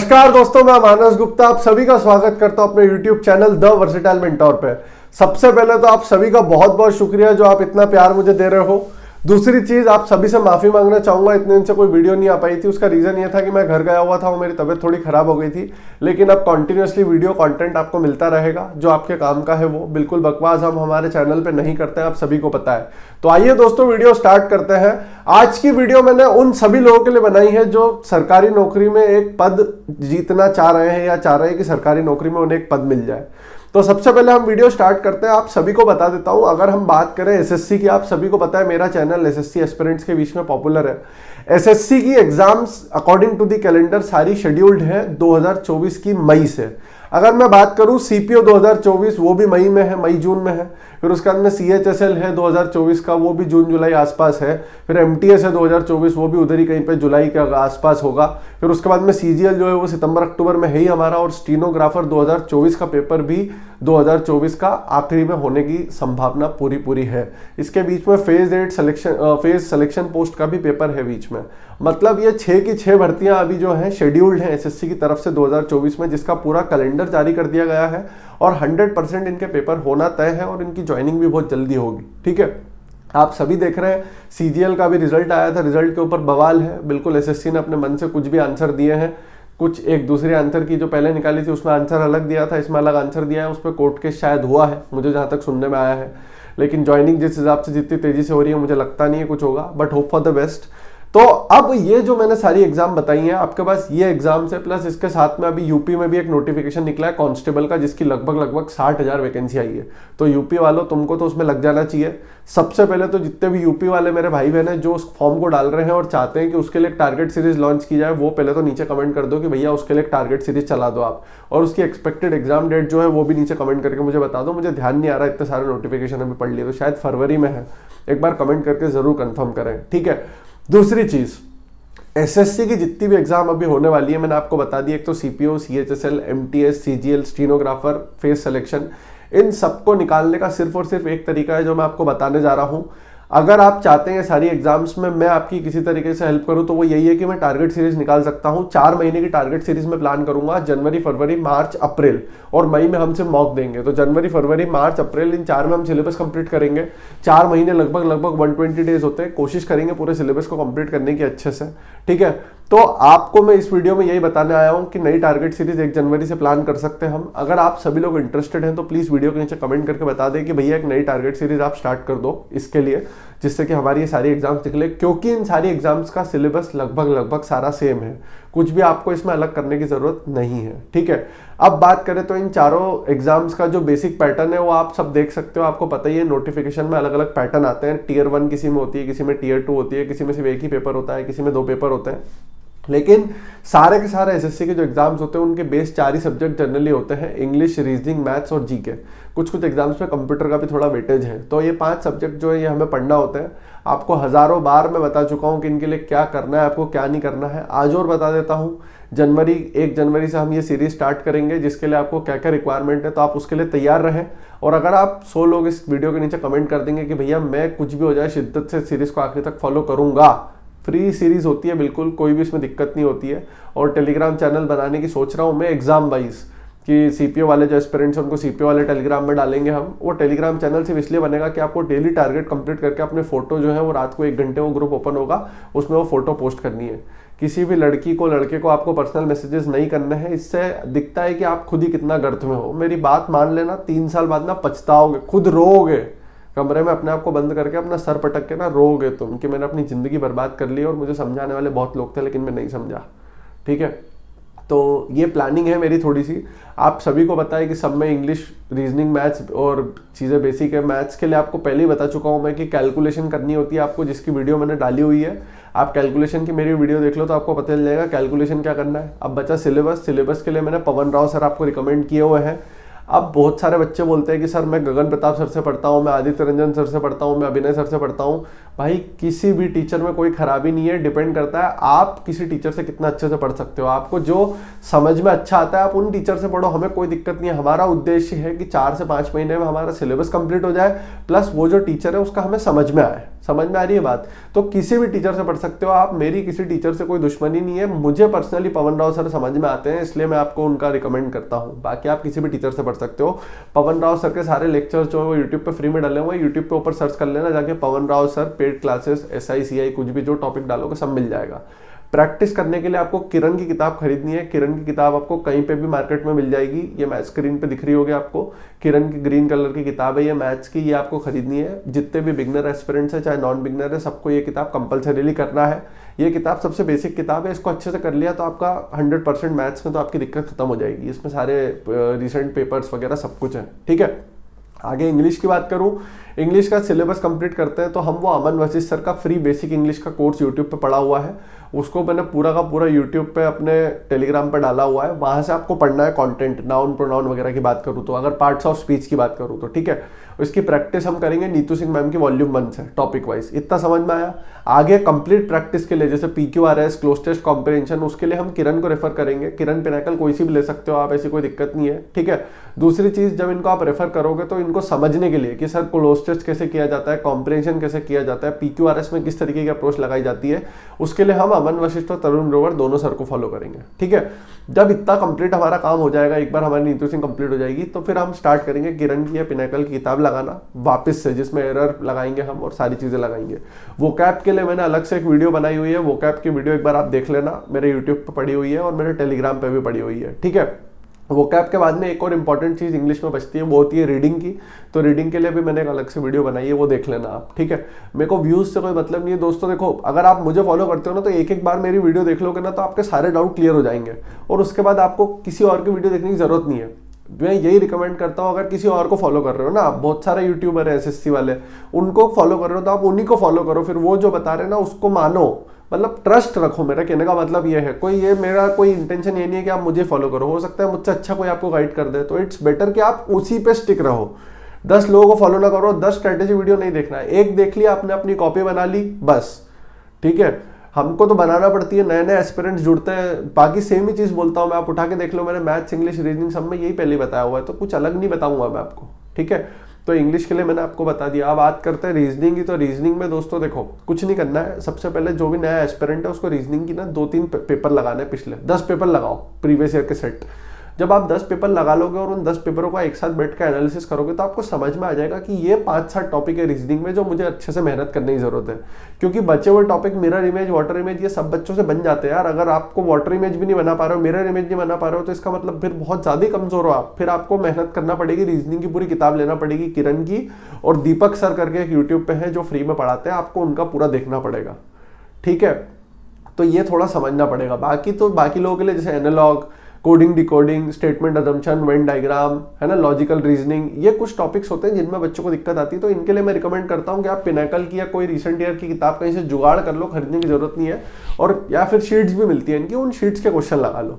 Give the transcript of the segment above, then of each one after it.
नमस्कार दोस्तों, मैं मानस गुप्ता आप सभी का स्वागत करता हूं अपने YouTube channel the versatile mentor पे। सबसे पहले तो आप सभी का बहुत बहुत शुक्रिया जो आप इतना प्यार मुझे दे रहे हो। दूसरी चीज, आप सभी से माफी मांगना चाहूंगा, इतने दिन से कोई वीडियो नहीं आ पाई थी। उसका रीजन ये था कि मैं घर गया हुआ था और मेरी तबीयत थोड़ी खराब हो गई थी। लेकिन अब कॉन्टिन्यूसली वीडियो कंटेंट आपको मिलता रहेगा जो आपके काम का है। वो बिल्कुल बकवास हम हमारे चैनल पे नहीं करते हैं, आप सभी को पता है। तो आइए दोस्तों, वीडियो स्टार्ट करते हैं। आज की वीडियो मैंने उन सभी लोगों के लिए बनाई है जो सरकारी नौकरी में एक पद जीतना चाह रहे हैं या चाह रहे हैं कि सरकारी नौकरी में उन्हें एक पद मिल जाए। तो सबसे पहले हम वीडियो स्टार्ट करते हैं। आप सभी को बता देता हूं, अगर हम बात करें एसएससी की, आप सभी को पता है मेरा चैनल एसएससी एस्पिरेंट्स के बीच में पॉपुलर है। एसएससी की exams according to the calendar सारी शेड्यूल्ड है 2024 की मई से। अगर मैं बात करूं सीपीओ 2024, वो भी मई में है, मई जून में है। फिर उसके बाद में सीएचएसएल है 2024 का, वो भी जून जुलाई आसपास है। फिर एमटीएस है 2024, वो भी उधर ही कहीं पे जुलाई के आसपास होगा। फिर उसके बाद में सीजीएल जो है वो सितंबर अक्टूबर में है ही हमारा। और स्टीनोग्राफर 2024 का पेपर भी 2024 का आखिरी में होने की संभावना पूरी है। इसके बीच में फेज सिलेक्शन पोस्ट का भी पेपर है बीच में। मतलब ये 6 की 6 भर्तियां अभी जो हैं शेड्यूल्ड हैं एसएससी की तरफ से 2024 में, जिसका पूरा कैलेंडर जारी कर दिया गया है। और 100% इनके पेपर होना तय है और इनकी ज्वाइनिंग भी बहुत जल्दी होगी। ठीक है, आप सभी देख रहे हैं सीजीएल का भी रिजल्ट आया था। रिजल्ट के ऊपर बवाल है बिल्कुल। एसएससी ने अपने मन से कुछ भी आंसर दिए हैं। कुछ एक दूसरे आंसर की जो पहले निकाली थी उसमें आंसर अलग दिया था, इसमें अलग आंसर दिया है। उस पर कोर्ट केस शायद हुआ है, मुझे जहां तक सुनने में आया है। लेकिन ज्वाइनिंग जिस हिसाब से जितनी तेजी से हो रही है मुझे लगता नहीं है कुछ होगा, but hope for the best. तो अब ये जो मैंने सारी एग्जाम बताई हैं आपके पास, ये एग्जाम्स है, प्लस इसके साथ में अभी यूपी में भी एक नोटिफिकेशन निकला है कांस्टेबल का, जिसकी लगभग 60,000 वैकेंसी आई है। तो यूपी वालों, तुमको तो उसमें लग जाना चाहिए। सबसे पहले तो जितने भी यूपी वाले मेरे भाई बहन हैं जो उस फॉर्म को डाल रहे हैं और चाहते हैं कि उसके लिए एक टारगेट सीरीज लॉन्च की जाए, वो पहले तो नीचे कमेंट कर दो कि भैया उसके लिए एक टारगेट सीरीज चला दो आप। और उसकी एक्सपेक्टेड एग्जाम डेट जो है वो भी नीचे कमेंट करके मुझे बता दो। मुझे ध्यान नहीं आ रहा, इतने सारे नोटिफिकेशन अभी पढ़ लिए, तो शायद फरवरी में है। एक बार कमेंट करके जरूर कंफर्म करें, ठीक है। दूसरी चीज, एसएससी की जितनी भी एग्जाम अभी होने वाली है मैंने आपको बता दी। एक तो CPO, CHSL, MTS, CGL, stenographer, phase selection, इन सबको निकालने का सिर्फ और सिर्फ एक तरीका है जो मैं आपको बताने जा रहा हूं। अगर आप चाहते हैं सारी एग्जाम्स में मैं आपकी किसी तरीके से हेल्प करूं तो वो यही है कि मैं टारगेट सीरीज निकाल सकता हूं। 4 महीने की टारगेट सीरीज में प्लान करूंगा, जनवरी, फरवरी, मार्च, अप्रैल, और मई में हमसे मॉक देंगे। तो जनवरी, फरवरी, मार्च, अप्रैल, इन 4 में हम सिलेबस कंप्लीट करेंगे। 4 महीने लगभग 120 डेज होते हैं। कोशिश करेंगे पूरे सिलेबस को कंप्लीट करने की अच्छे से, ठीक है। तो आपको मैं इस वीडियो में यही बताने आया हूं कि नई टारगेट सीरीज 1 जनवरी से प्लान कर सकते हैं हम। अगर आप सभी लोग इंटरेस्टेड हैं तो प्लीज वीडियो के नीचे कमेंट करके बता दें कि भैया एक नई टारगेट सीरीज आप स्टार्ट कर दो इसके लिए, जिससे कि हमारी ये सारी एग्जाम्स निकले। क्योंकि इन सारी एग्जाम्स का सिलेबस लगभग सारा सेम है, कुछ भी आपको इसमें अलग करने की जरूरत नहीं है, ठीक है। अब बात करें तो इन चारों एग्जाम्स का जो बेसिक पैटर्न है वो आप सब देख सकते हो। आपको पता ही है नोटिफिकेशन में अलग अलग पैटर्न आते हैं। टियर 1 किसी में होती है, किसी में टियर 2 होती है, किसी में सिर्फ एक ही पेपर होता है, किसी में 2 पेपर होते हैं। लेकिन सारे के सारे एसएससी के जो एग्जाम्स होते हैं उनके बेस 4 ही सब्जेक्ट जनरली होते हैं, इंग्लिश, रीजनिंग, मैथ्स और जीके। कुछ एग्जाम्स में कंप्यूटर का भी थोड़ा वेटेज है। तो ये 5 सब्जेक्ट जो है ये हमें पढ़ना होते हैं। आपको हजारों बार मैं बता चुका हूँ कि इनके लिए क्या करना है, आपको क्या नहीं करना है। आज और बता देता हूँ, 1 जनवरी से हम ये सीरीज स्टार्ट करेंगे, जिसके लिए आपको क्या क्या रिक्वायरमेंट है, तो आप उसके लिए तैयार रहें। और अगर आप 100 लोग इस वीडियो के नीचे कमेंट कर देंगे कि भैया मैं कुछ भी हो जाए शिद्दत से सीरीज को आखिर तक फॉलो करूंगा, फ्री सीरीज होती है बिल्कुल, कोई भी इसमें दिक्कत नहीं होती है। और टेलीग्राम चैनल बनाने की सोच रहा हूँ मैं एग्जाम वाइज, कि सीपीओ वाले जो एस्पिरेंट्स हैं उनको सीपीओ वाले टेलीग्राम में डालेंगे हम। वो टेलीग्राम चैनल सिर्फ इसलिए बनेगा कि आपको डेली टारगेट कंप्लीट करके अपने फोटो जो है वो रात को 1 घंटे वो ग्रुप ओपन होगा, उसमें वो फोटो पोस्ट करनी है। किसी भी लड़की को, लड़के को आपको पर्सनल मैसेजेस नहीं करने हैं। इससे दिखता है कि आप खुद ही कितना गर्त में हो। मेरी बात मान लेना, 3 साल बाद ना पछताओगे, खुद रोओगे, कमरे में अपने आप को बंद करके अपना सर पटक के ना रोओगे तुम कि मैंने अपनी जिंदगी बर्बाद कर ली। और मुझे समझाने वाले बहुत लोग थे लेकिन मैं नहीं समझा, ठीक है। तो ये प्लानिंग है मेरी थोड़ी सी। आप सभी को पता है कि सब में इंग्लिश, रीजनिंग, मैथ्स और चीज़ें बेसिक है। मैथ्स के लिए आपको पहले ही बता चुका हूँ मैं कि कैलकुलेशन करनी होती है आपको, जिसकी वीडियो मैंने डाली हुई है। आप कैलकुलेशन की मेरी वीडियो देख लो तो आपको पता चल जाएगा कैलकुलेशन क्या करना है। अब बचा सिलेबस। सिलेबस के लिए मैंने पवन राव सर आपको रिकमेंड किए हुए हैं। अब बहुत सारे बच्चे बोलते हैं कि सर मैं गगन प्रताप सर से पढ़ता हूँ, मैं आदित्य रंजन सर से पढ़ता हूँ, मैं अभिनय सर से पढ़ता हूँ। भाई किसी भी टीचर में कोई खराबी नहीं है, डिपेंड करता है आप किसी टीचर से कितना अच्छे से पढ़ सकते हो। आपको जो समझ में अच्छा आता है आप उन टीचर से पढ़ो, हमें कोई दिक्कत नहीं है। हमारा उद्देश्य है कि 4 से 5 महीने में हमारा सिलेबस कंप्लीट हो जाए, प्लस वो जो टीचर है उसका हमें समझ में आए। समझ में आ रही है बात? तो किसी भी टीचर से पढ़ सकते हो आप, मेरी किसी टीचर से कोई दुश्मनी नहीं है, मुझे पर्सनली पवन राव सर समझ में आते हैं, इसलिए मैं आपको उनका रिकमेंड करता हूँ। बाकी आप किसी भी टीचर से पढ़ सकते हो। पवन राव सर के सारे लेक्चर्स जो है वो यूट्यूब पे फ्री में डले हुए हैं, यूट्यूब पे ऊपर सर्च कर लेना जाके, Pawan Rao sir paid classes SI CI कुछ भी जो टॉपिक डालोगे सब मिल जाएगा। प्रैक्टिस करने के लिए आपको किरण की किताब खरीदनी है। किरण की किताब आपको कहीं पे भी मार्केट में मिल जाएगी, ये मैथ स्क्रीन पे दिख रही होगी आपको। किरण की ग्रीन कलर की किताब है, ये मैथ्स की, ये आपको खरीदनी है। जितने भी बिगनर एस्पिरेंट्स है चाहे नॉन बिगनर है, सबको ये किताब कंपलसरीली करना है। ये किताब सबसे बेसिक किताब है, इसको अच्छे से कर लिया तो आपका 100% मैथ्स में तो आपकी दिक्कत खत्म हो जाएगी। इसमें सारे रिसेंट पेपर्स वगैरह सब कुछ है, ठीक है। आगे इंग्लिश की बात करूं, इंग्लिश का सिलेबस कंप्लीट करते हैं तो हम वो अमन वशिष्ठ सर का फ्री बेसिक इंग्लिश का कोर्स यूट्यूब पे पढ़ा हुआ है, उसको मैंने पूरा का पूरा यूट्यूब पे अपने टेलीग्राम पे डाला हुआ है। वहां से आपको पढ़ना है कंटेंट, नाउन प्रोनाउन वगैरह की बात करूँ तो, अगर पार्ट्स ऑफ स्पीच की बात करूँ तो, ठीक है। इसकी प्रैक्टिस हम करेंगे नीतू सिंह मैम की वॉल्यूम 1 से, टॉपिक वाइज। इतना समझ में आया? आगे कंप्लीट प्रैक्टिस के लिए जैसे PQRS, क्लोज टेस्ट कॉम्प्रिहेंशन, उसके लिए हम किरण को रेफर करेंगे। किरण पिनाकल कोई सी भी ले सकते हो आप, ऐसी कोई दिक्कत नहीं है, ठीक है। दूसरी चीज, जब इनको आप रेफर करोगे तो इनको समझने के लिए कि सर क्लोज टेस्ट कैसे किया जाता है, कॉम्प्रिहेंशन कैसे किया जाता है, PQRS में किस तरीके की अप्रोच लगाई जाती है, उसके लिए हम अमन वशिष्ठ और तरुण ग्रोवर दोनों सर को फॉलो करेंगे, ठीक है। जब इतना कंप्लीट हमारा काम हो जाएगा, एक बार हमारी नीतू सिंह कंप्लीट हो जाएगी, तो फिर हम स्टार्ट करेंगे किरण की या पिनाकल की किताब लगाना वापस से, जिसमें एरर लगाएंगे हम और सारी चीजें लगाएंगे। वो कैप के लिए मैंने अलग से एक वीडियो बनाई हुई है, वो कैप की वीडियो एक बार आप देख लेना, मेरे यूट्यूब पे पड़ी हुई है और मेरे टेलीग्राम पे भी पड़ी हुई है, ठीक है। वो कैप के बाद में एक और इंपॉर्टेंट चीज इंग्लिश में बचती है, वो होती है रीडिंग की। तो रीडिंग के लिए भी मैंने एक अलग से वीडियो बनाई है, वो देख लेना आप, ठीक है। मेरे को व्यूज से कोई मतलब नहीं है दोस्तों। देखो, अगर आप मुझे फॉलो करते हो ना तो एक एक बार मेरी वीडियो देख लोगे ना तो आपके सारे डाउट क्लियर हो जाएंगे, और उसके बाद आपको किसी और की वीडियो देखने की जरूरत नहीं है। मैं यही रिकमेंड करता हूँ, अगर किसी और को फॉलो कर रहे हो ना, बहुत सारे यूट्यूबर है SSC वाले, उनको फॉलो कर रहे हो तो आप उन्हीं को फॉलो करो, फिर वो जो बता रहे हैं ना उसको मानो, मतलब ट्रस्ट रखो। मेरा कहने का मतलब ये है, मेरा कोई इंटेंशन ये नहीं है कि आप मुझे फॉलो करो, हो सकता है मुझसे अच्छा कोई आपको गाइड कर दे, तो इट्स बेटर कि आप उसी पे स्टिक रहो। 10 लोगों को फॉलो ना करो, 10 स्ट्रेटेजी वीडियो नहीं देखना है, एक देख लिया आपने, अपनी कॉपी बना ली बस, ठीक है। हमको तो बनाना पड़ती है, नए नए एस्पिरेंट्स जुड़ते हैं, बाकी सेम ही चीज बोलता हूँ मैं, आप उठा के देख लो, मैंने मैथ्स, इंग्लिश, रीजनिंग सब में यही पहले बताया हुआ है, तो कुछ अलग नहीं बताऊंगा मैं आपको, ठीक है। तो इंग्लिश के लिए मैंने आपको बता दिया। अब बात करते हैं रीजनिंग की। तो रीजनिंग में दोस्तों देखो, कुछ नहीं करना है, सबसे पहले जो भी नया एस्पिरेंट है उसको रीजनिंग की ना 2-3 पेपर लगाने, पिछले 10 पेपर लगाओ प्रीवियस ईयर के सेट। जब आप 10 पेपर लगा लोगे और उन 10 पेपरों का एक साथ बैठ के एनालिसिस करोगे तो आपको समझ में आ जाएगा कि ये 5-7 टॉपिक है रीजनिंग में जो मुझे अच्छे से मेहनत करने की जरूरत है। क्योंकि बचे हुए topic mirror image, water image, ये सब बच्चों से बन जाते हैं यार। अगर आपको वाटर इमेज भी नहीं बना पा रहे हो, मिरर इमेज नहीं बना पा रहे हो, तो इसका मतलब फिर बहुत ज्यादा कमजोर हो आप। फिर आपको मेहनत करना पड़ेगी, रीजनिंग की पूरी किताब लेना पड़ेगी किरण की, और दीपक सर करके एक यूट्यूब पे है जो फ्री में पढ़ाते हैं, आपको उनका पूरा देखना पड़ेगा, ठीक है। तो ये थोड़ा समझना पड़ेगा। बाकी तो बाकी लोगों के लिए जैसे analogue, coding, decoding, statement assumption, Venn diagram, है ना, लॉजिकल रीजनिंग, ये कुछ टॉपिक्स होते हैं जिनमें बच्चों को दिक्कत आती है। तो इनके लिए मैं रिकमेंड करता हूं कि आप पिनाकल की या कोई रिसेंट ईयर की किताब कहीं से जुगाड़ कर लो, खरीदने की जरूरत नहीं है, और या फिर शीट्स भी मिलती है इनकी, उन शीट्स के क्वेश्चन लगा लो,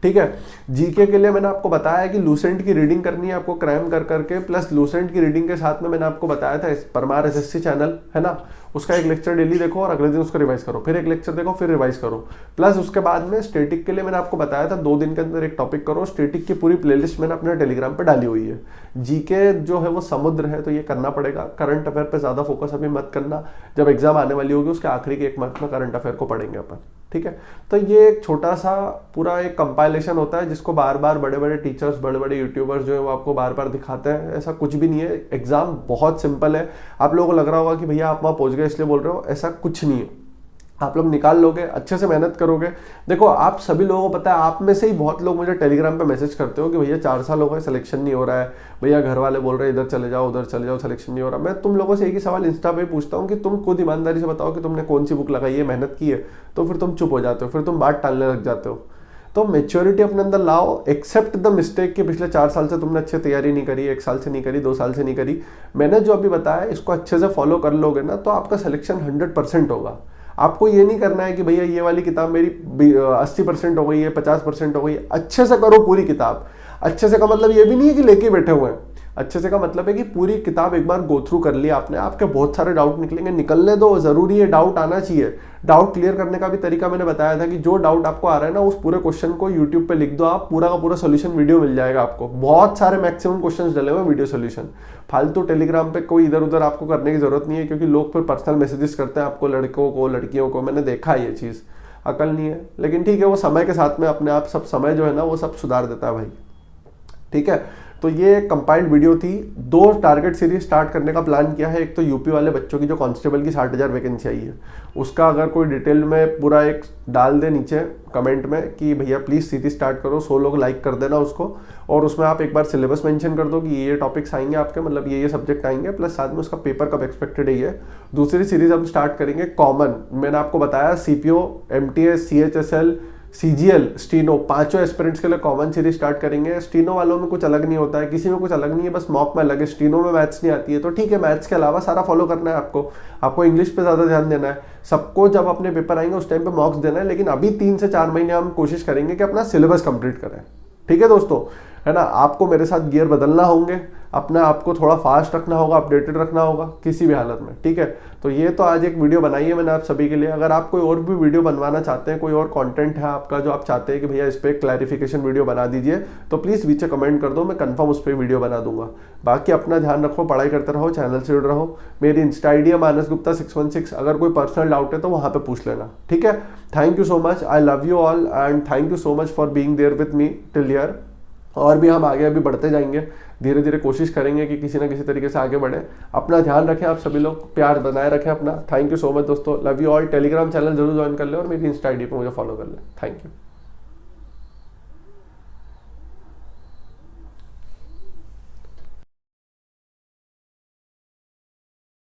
ठीक है। जीके के लिए मैंने आपको बताया कि लूसेंट की रीडिंग करनी है आपको क्रैम कर करके, प्लस लूसेंट की रीडिंग के साथ में मैंने आपको बताया था परमार SSC चैनल है ना, उसका एक लेक्चर डेली देखो और अगले दिन उसको रिवाइज करो, फिर एक लेक्चर देखो, फिर रिवाइज करो। प्लस उसके बाद में स्टैटिक के लिए मैंने आपको बताया था 2 दिन के अंदर एक टॉपिक करो। स्टैटिक की पूरी प्लेलिस्ट मैंने अपने टेलीग्राम पे डाली हुई है। जीके जो है वो समुद्र है, तो ये करना पड़ेगा। करंट अफेयर पे ज्यादा फोकस अभी मत करना, जब एग्जाम आने वाली होगी उसके आखिरी के 1 मंथ में करंट अफेयर को पढ़ेंगे अपन, ठीक है। तो ये एक छोटा सा पूरा एक कंपाइलेशन होता है जिसको बार बार बड़े बड़े टीचर्स, बड़े बड़े यूट्यूबर्स जो है वो आपको बार बार दिखाते हैं। ऐसा कुछ भी नहीं है, एग्जाम बहुत सिंपल है। आप लोगों को लग रहा होगा कि भैया आप वहां पहुंच गए इसलिए बोल रहे हो, ऐसा कुछ नहीं है। आप लोग निकाल लोगे, अच्छे से मेहनत करोगे। देखो, आप सभी लोगों को पता है, आप में से ही बहुत लोग मुझे टेलीग्राम पे मैसेज करते हो कि भैया 4 साल हो गए सिलेक्शन नहीं हो रहा है, भैया घर वाले बोल रहे हैं इधर चले जाओ उधर चले जाओ, सिलेक्शन नहीं हो रहा। मैं तुम लोगों से एक ही सवाल इंस्टा पे पूछता हूँ कि तुम खुद ईमानदारी से बताओ कि तुमने कौन सी बुक लगाई है, मेहनत की है, तो फिर तुम चुप हो जाते हो, फिर तुम बात टालने लग जाते हो। तो मेच्योरिटी अपने अंदर लाओ, एक्सेप्ट द मिस्टेक कि पिछले 4 साल से तुमने अच्छी तैयारी नहीं करी, 1 साल से नहीं करी, 2 साल से नहीं करी। मैंने जो अभी बताया इसको अच्छे से फॉलो कर लोगे ना तो आपका सिलेक्शन 100% होगा। आपको ये नहीं करना है कि भैया ये वाली किताब मेरी 80% हो गई है, 50% हो गई है। अच्छे से करो पूरी किताब। अच्छे से का मतलब ये भी नहीं है कि लेके बैठे हुए हैं। अच्छे से का मतलब है कि पूरी किताब एक बार गो थ्रू कर लिया आपने, आपके बहुत सारे डाउट निकलेंगे, निकलने दो, जरूरी है, डाउट आना चाहिए। डाउट क्लियर करने का भी तरीका मैंने बताया था कि जो डाउट आपको आ रहा है ना, उस पूरे क्वेश्चन को यूट्यूब पे लिख दो आप, पूरा का पूरा सोल्यूशन वीडियो मिल जाएगा आपको। बहुत सारे मैक्सिमम क्वेश्चन डले हुए वीडियो सोल्यूशन। फालतू टेलीग्राम पे कोई इधर उधर आपको करने की जरूरत नहीं है, क्योंकि लोग फिर पर्सनल मैसेजेस करते हैं आपको, लड़कों को लड़कियों को, मैंने देखा है ये चीज़, अकल नहीं है। लेकिन ठीक है, वो समय के साथ में अपने आप सब, समय जो है ना वो सब सुधार देता है भाई। ठीक है, तो ये कंपाइल्ड वीडियो थी। 2 टारगेट सीरीज स्टार्ट करने का प्लान किया है। एक तो यूपी वाले बच्चों की जो कांस्टेबल की 60,000 वैकेंसी आई है, उसका अगर कोई डिटेल में पूरा एक डाल दे नीचे कमेंट में कि भैया प्लीज़ सीरीज स्टार्ट करो, 100 लोग लाइक कर देना उसको, और उसमें आप एक बार सिलेबस मेंशन कर दो कि ये टॉपिक्स आएंगे आपके, मतलब ये सब्जेक्ट आएंगे, प्लस साथ में उसका पेपर कब एक्सपेक्टेड है। दूसरी सीरीज हम स्टार्ट करेंगे कॉमन, मैंने आपको बताया CPO, MTS, CHSL, CGL, steno, 5 aspirants के लिए कॉमन सीरीज स्टार्ट करेंगे। स्टीनो वालों में कुछ अलग नहीं होता है, किसी में कुछ अलग नहीं है, बस मॉक में अलग है। स्टीनो में मैथ्स नहीं आती है तो ठीक है, मैथ्स के अलावा सारा फॉलो करना है आपको इंग्लिश पे ज़्यादा ध्यान देना है। सबको जब अपने पेपर आएंगे उस टाइम पे मॉक्स देना है, लेकिन अभी 3 से 4 महीने हम कोशिश करेंगे कि अपना सिलेबस कंप्लीट करें। ठीक है दोस्तों, है ना, आपको मेरे साथ गियर बदलना होंगे, अपना आपको थोड़ा फास्ट रखना होगा, अपडेटेड रखना होगा किसी भी हालत में। ठीक है, तो ये तो आज एक वीडियो बनाई है मैंने आप सभी के लिए। अगर आप कोई और भी वीडियो बनवाना चाहते हैं, कोई और कंटेंट है आपका जो आप चाहते हैं कि भैया इस पर क्लैरिफिकेशन वीडियो बना दीजिए, तो प्लीज़ नीचे कमेंट कर दो, मैं कंफर्म उस पर वीडियो बना दूंगा। बाकी अपना ध्यान रखो, पढ़ाई करते रहो, चैनल से जुड़े रहो। मेरी इंस्टा आईडी है मानस गुप्ता 616, अगर कोई पर्सनल डाउट है तो वहाँ पर पूछ लेना। ठीक है, thank you so much, I love you all and thank you so much for being there with me till here. और भी हम आगे अभी बढ़ते जाएंगे, धीरे धीरे कोशिश करेंगे कि किसी ना किसी तरीके से आगे बढ़े। अपना ध्यान रखें आप सभी लोग, प्यार बनाए रखें अपना। थैंक यू सो मच दोस्तों, love you all. Telegram channel जरूर ज्वाइन कर ले और मेरी इंस्टा आईडी पे मुझे फॉलो कर ले। Thank you.